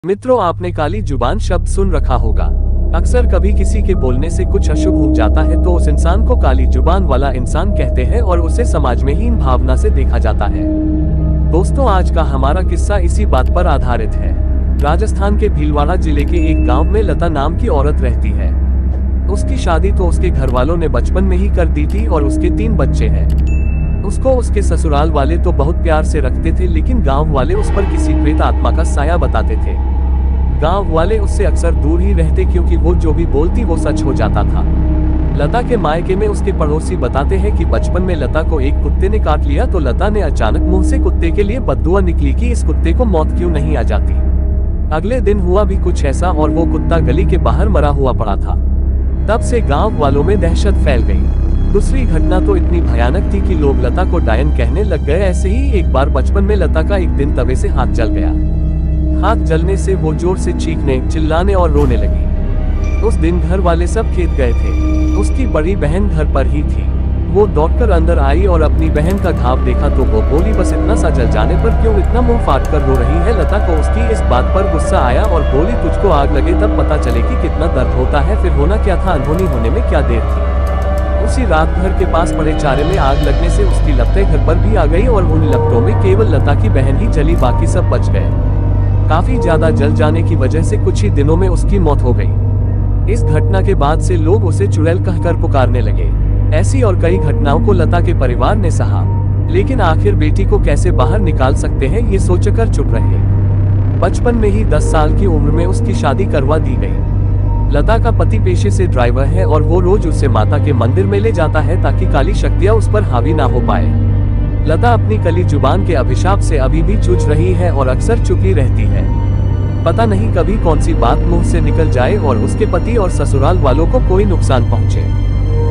मित्रों, आपने काली जुबान शब्द सुन रखा होगा। अक्सर कभी किसी के बोलने से कुछ अशुभ हो जाता है तो उस इंसान को काली जुबान वाला इंसान कहते हैं और उसे समाज में हीन भावना से देखा जाता है। दोस्तों, आज का हमारा किस्सा इसी बात पर आधारित है। राजस्थान के भीलवाड़ा जिले के एक गांव में लता नाम की औरत रहती है। उसकी शादी तो उसके घर वालों ने बचपन में ही कर दी थी और उसके 3 बच्चे हैं। उसको उसके ससुराल वाले तो बहुत प्यार से रखते थे, लेकिन गांव वाले उस पर किसी प्रेत आत्मा का साया बताते थे। गांव वाले उससे अक्सर दूर ही रहते क्योंकि वो जो भी बोलती वो सच हो जाता था। लता के मायके में उसके पड़ोसी बताते हैं कि बचपन में लता को एक कुत्ते ने काट लिया तो लता ने अचानक मुंह से कुत्ते के लिए बद्दुआ निकली कि इस कुत्ते को मौत क्यों नहीं आ जाती। अगले दिन हुआ भी कुछ ऐसा और वो कुत्ता गली के बाहर मरा हुआ पड़ा था। तब से गांव वालों में दहशत फैल गई। दूसरी घटना तो इतनी भयानक थी कि लोग लता को डायन कहने लग गए। ऐसे ही एक बार बचपन में लता का एक दिन तवे से हाथ जल गया। हाथ जलने से वो जोर से चीखने, चिल्लाने और रोने लगी। उस दिन घर वाले सब खेत गए थे। उसकी बड़ी बहन घर पर ही थी। वो दौड़कर अंदर आई और अपनी बहन का घाव देखा तो वो बोली, बस इतना सा जल जाने पर क्यों इतना मुंह फाड़ कर रो रही है। लता को उसकी इस बात पर गुस्सा आया और बोली, तुझको आग लगे तब पता चले कि कितना दर्द होता है, फिर होना क्या था, अनहोनी होने में क्या देर थी। उसी रात घर के पास पड़े चारे में आग लगने से उसकी लपटें घर पर भी आ गई और उन लपटों में केवल लता की बहन ही जली, बाकी सब बच गए। काफी ज्यादा जल जाने की वजह से कुछ ही दिनों में उसकी मौत हो गई। इस घटना के बाद से लोग उसे चुड़ैल कहकर पुकारने लगे। ऐसी और कई घटनाओं को लता के परिवार ने सहा, लेकिन आखिर बेटी को कैसे बाहर निकाल सकते हैं ये सोचकर चुप रहे। बचपन में ही 10 साल की उम्र में उसकी शादी करवा दी गई। लता का पति पेशे से ड्राइवर है और वो रोज उसे माता के मंदिर में ले जाता है ताकि काली शक्तियां उस पर हावी ना हो पाए। लता अपनी कली जुबान के अभिशाप से अभी भी जूझ रही है और अक्सर चुपी रहती है। पता नहीं कभी कौन सी बात मुंह से निकल जाए और उसके पति और ससुराल वालों को कोई नुकसान पहुंचे।